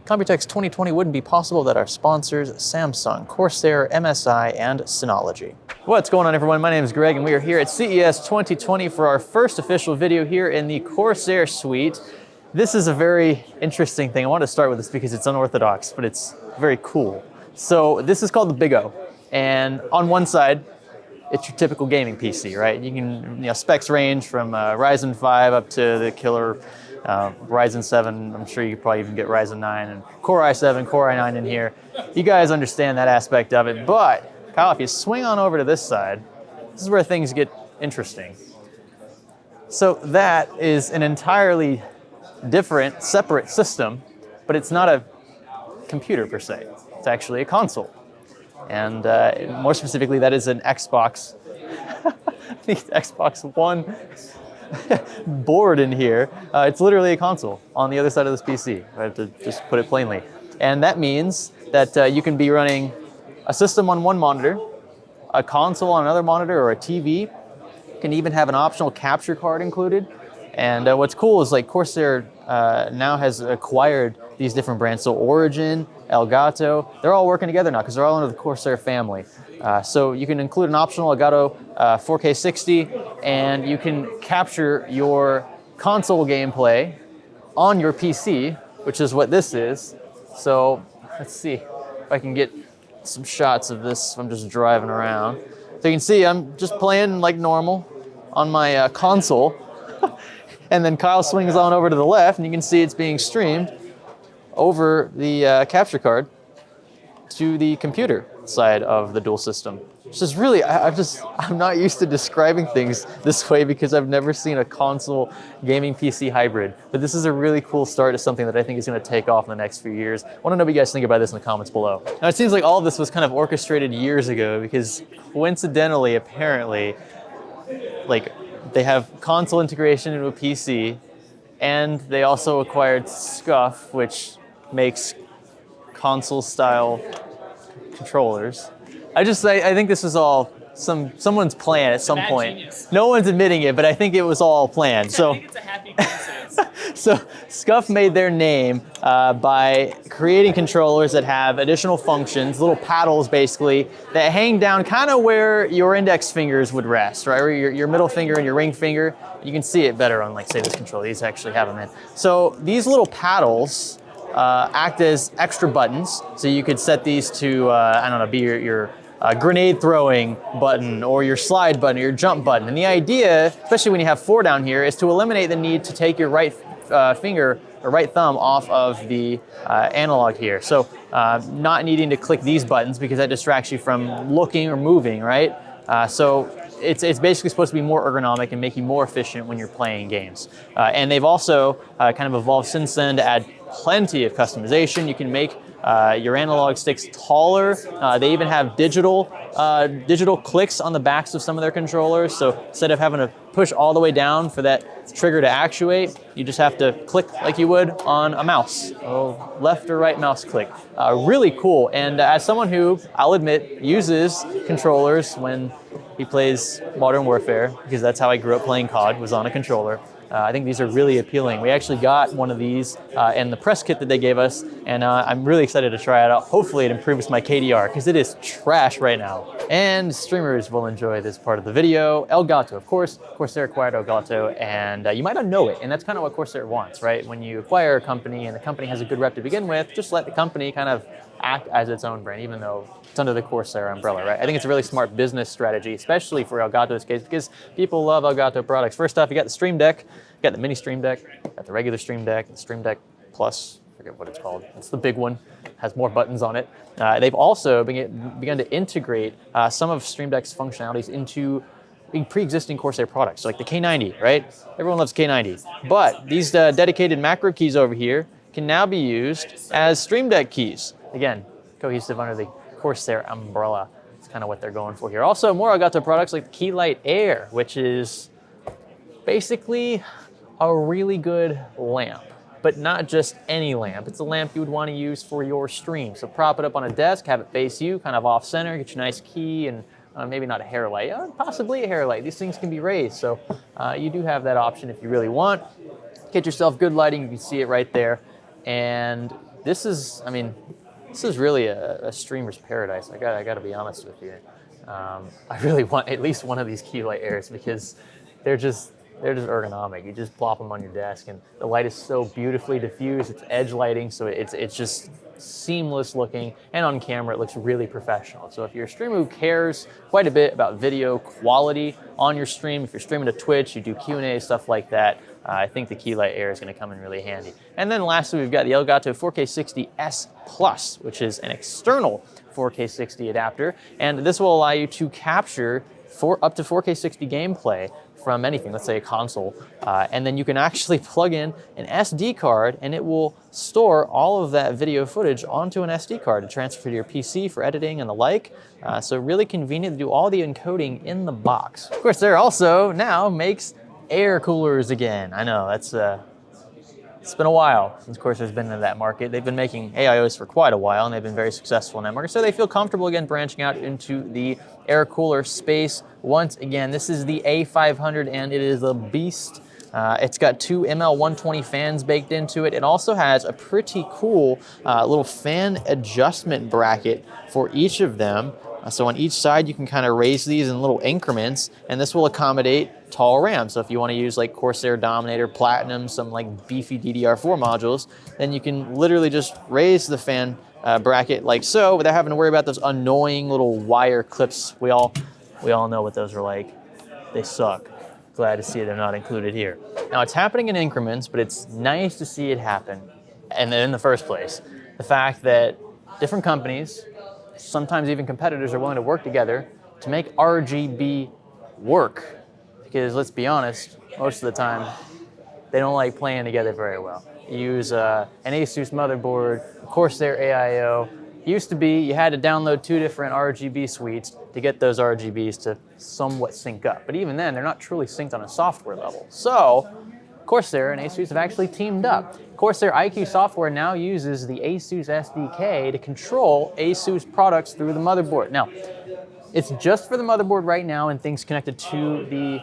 Computex 2020 wouldn't be possible without our sponsors, Samsung, Corsair, MSI, and Synology. What's going on, everyone? My name is Greg, and we are here at CES 2020 for our first official video here in the Corsair suite. This is a very interesting thing. I want to start with this because it's unorthodox, but it's very cool. So this is called the Big O, and on one side, it's your typical gaming PC, right? You can, specs range from Ryzen 5 up to the killer Ryzen 7. I'm sure you could probably even get Ryzen 9 and Core i7, Core i9 in here. You guys understand that aspect of it, but Kyle, if you swing on over to this side, this is where things get interesting. So that is an entirely different, separate system, but it's not a computer per se. It's actually a console. And more specifically, that is an Xbox, the Xbox One board in here. It's literally a console on the other side of this PC. I have to just put it plainly. And that means that you can be running a system on one monitor, a console on another monitor, or a TV. You can even have an optional capture card included. And what's cool is like Corsair now has acquired these different brands. So Origin, Elgato, they're all working together now because they're all under the Corsair family. So you can include an optional Elgato 4K 60, and you can capture your console gameplay on your PC, which is what this is. So let's see if I can get some shots of this if I'm just driving around. So you can see I'm just playing like normal on my console. And then Kyle swings on over to the left, and you can see it's being streamed over the capture card to the computer side of the dual system. It's just really, I'm not used to describing things this way because I've never seen a console gaming PC hybrid. But this is a really cool start to something that I think is going to take off in the next few years. I want to know what you guys think about this in the comments below. Now, it seems like all of this was kind of orchestrated years ago because coincidentally, apparently, like, they have console integration into a PC, and they also acquired Scuff, which makes console-style controllers. I think this was all someone's plan at some point. Genius. No one's admitting it, but I think it was all planned. So I think it's a happy coincidence. So Scuff made their name by creating controllers that have additional functions, little paddles basically, that hang down kind of where your index fingers would rest, right? Where your middle finger and your ring finger. You can see it better on, like, say, this controller. These actually have them in. So these little paddles act as extra buttons. So you could set these to, I don't know, be your grenade throwing button or your slide button or your jump button. And the idea, especially when you have 4 down here, is to eliminate the need to take your right finger or right thumb off of the analog here. So not needing to click these buttons because that distracts you from looking or moving, right? So it's basically supposed to be more ergonomic and make you more efficient when you're playing games. And they've also kind of evolved since then to add plenty of customization. You can make your analog sticks taller. They even have digital clicks on the backs of some of their controllers. So instead of having to push all the way down for that trigger to actuate, you just have to click like you would on a mouse. Left or right mouse click. Really cool. And as someone who, I'll admit, uses controllers when he plays Modern Warfare, because that's how I grew up playing COD, was on a controller. I think these are really appealing. We actually got one of these in the press kit that they gave us, and I'm really excited to try it out. Hopefully it improves my KDR, because it is trash right now. And streamers will enjoy this part of the video. Elgato, of course. Corsair acquired Elgato, and you might not know it, and that's kind of what Corsair wants, right? When you acquire a company and the company has a good rep to begin with, just let the company kind of act as its own brand, even though it's under the Corsair umbrella, right? I think it's a really smart business strategy, especially for Elgato's case, because people love Elgato products. First off, you got the Stream Deck, you got the mini Stream Deck, you got the regular Stream Deck, the Stream Deck Plus, I forget what it's called. It's the big one, has more buttons on it. They've also begun to integrate some of Stream Deck's functionalities into pre-existing Corsair products, so like the K90, right? Everyone loves K90. But these dedicated macro keys over here can now be used as Stream Deck keys. Again, cohesive under the Corsair umbrella. It's kind of what they're going for here. Also, more Elgato products like the Keylight Air, which is basically a really good lamp, but not just any lamp. It's a lamp you would want to use for your stream. So prop it up on a desk, have it face you, kind of off center, get your nice key, and maybe not a hair light, possibly a hair light. These things can be raised, so you do have that option if you really want. Get yourself good lighting, you can see it right there. And this is, I mean, this is really a streamer's paradise. I gotta be honest with you. I really want at least one of these key light airs because they're just ergonomic. You just plop them on your desk, and the light is so beautifully diffused. It's edge lighting, so it's just seamless looking, and on camera it looks really professional. So if you're a streamer who cares quite a bit about video quality on your stream, if you're streaming to Twitch, you do Q&A, stuff like that, I think the Key Light Air is going to come in really handy. And then lastly, we've got the Elgato 4K60S Plus, which is an external 4K60 adapter, and this will allow you to capture up to 4K60 gameplay from anything, let's say a console, and then you can actually plug in an SD card and it will store all of that video footage onto an SD card to transfer to your PC for editing and the like. So really convenient to do all the encoding in the box. Of course, there also now makes air coolers again. I know, it's been a while since Corsair's been in that market. They've been making AIOs for quite a while, and they've been very successful in that market. So they feel comfortable again branching out into the air cooler space. Once again, this is the A500, and it is a beast. It's got two ML120 fans baked into it. It also has a pretty cool little fan adjustment bracket for each of them. So on each side, you can kind of raise these in little increments, and this will accommodate tall RAM. So if you want to use like Corsair Dominator Platinum, some like beefy DDR4 modules, then you can literally just raise the fan bracket like so without having to worry about those annoying little wire clips. We all know what those are like. They suck. Glad to see they're not included here. Now it's happening in increments, but it's nice to see it happen. And then in the first place, the fact that different companies, sometimes even competitors, are willing to work together to make RGB work. Because let's be honest, most of the time, they don't like playing together very well. You use an Asus motherboard, a Corsair AIO. It used to be you had to download two different RGB suites to get those RGBs to somewhat sync up. But even then, they're not truly synced on a software level. So Corsair and Asus have actually teamed up. Corsair iCUE software now uses the Asus SDK to control Asus products through the motherboard. Now, it's just for the motherboard right now and things connected to the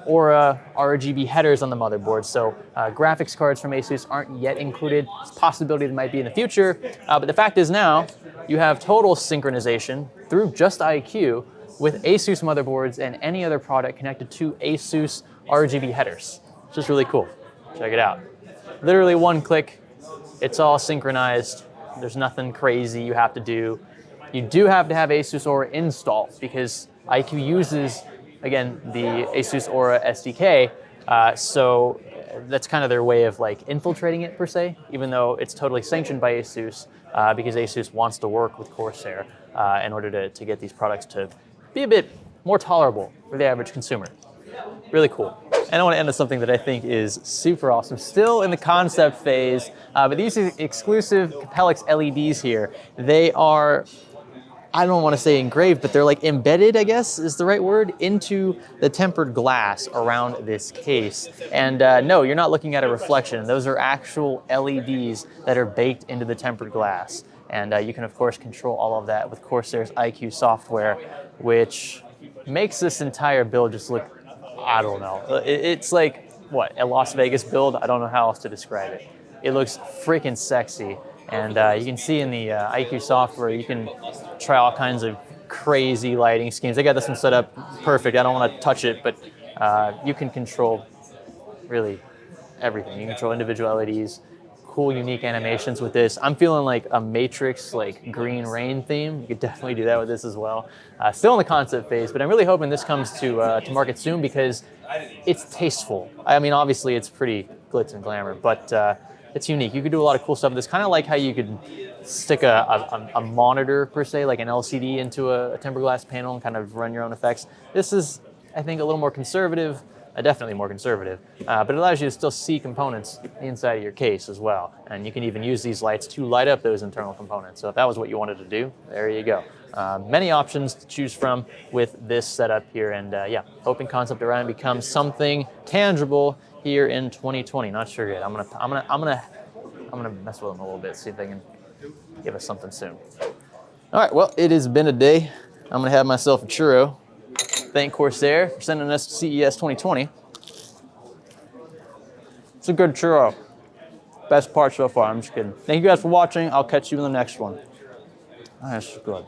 Aura RGB headers on the motherboard. So graphics cards from Asus aren't yet included. It's a possibility they might be in the future. But the fact is now you have total synchronization through just iCUE with Asus motherboards and any other product connected to Asus RGB headers. It's just really cool. Check it out. Literally one click, it's all synchronized. There's nothing crazy you have to do. You do have to have Asus Aura installed because iCUE uses, again, the Asus Aura SDK. So that's kind of their way of like infiltrating it per se, even though it's totally sanctioned by Asus because Asus wants to work with Corsair in order to get these products to be a bit more tolerable for the average consumer. Really cool. And I want to end with something that I think is super awesome. Still in the concept phase, but these exclusive Capellix LEDs here, they are, I don't want to say engraved, but they're like embedded, I guess is the right word, into the tempered glass around this case. And no, you're not looking at a reflection. Those are actual LEDs that are baked into the tempered glass. And you can, of course, control all of that with Corsair's iCUE software, which makes this entire build just look, I don't know. It's like, what, a Las Vegas build? I don't know how else to describe it. It looks freaking sexy. And you can see in the iCUE software, you can try all kinds of crazy lighting schemes. I got this one set up perfect. I don't want to touch it, but you can control really everything. You can control individual LEDs, cool, unique animations with this. I'm feeling like a Matrix, like green rain theme. You could definitely do that with this as well. Still in the concept phase, but I'm really hoping this comes to market soon because it's tasteful. I mean, obviously it's pretty glitz and glamour, but it's unique. You could do a lot of cool stuff with this, kind of like how you could stick a monitor per se, like an LCD into a tempered glass panel and kind of run your own effects. This is, I think, a little more conservative, definitely more conservative, but it allows you to still see components inside of your case as well. And you can even use these lights to light up those internal components. So if that was what you wanted to do, there you go. Many options to choose from with this setup here. And yeah, hoping concept around becomes something tangible here in 2020. Not sure yet. I'm gonna mess with them a little bit, see if they can give us something soon. All right, well, it has been a day. I'm gonna have myself a churro. Thank Corsair for sending us to CES 2020. It's a good churro. Best part so far. I'm just kidding. Thank you guys for watching. I'll catch you in the next one. That's good.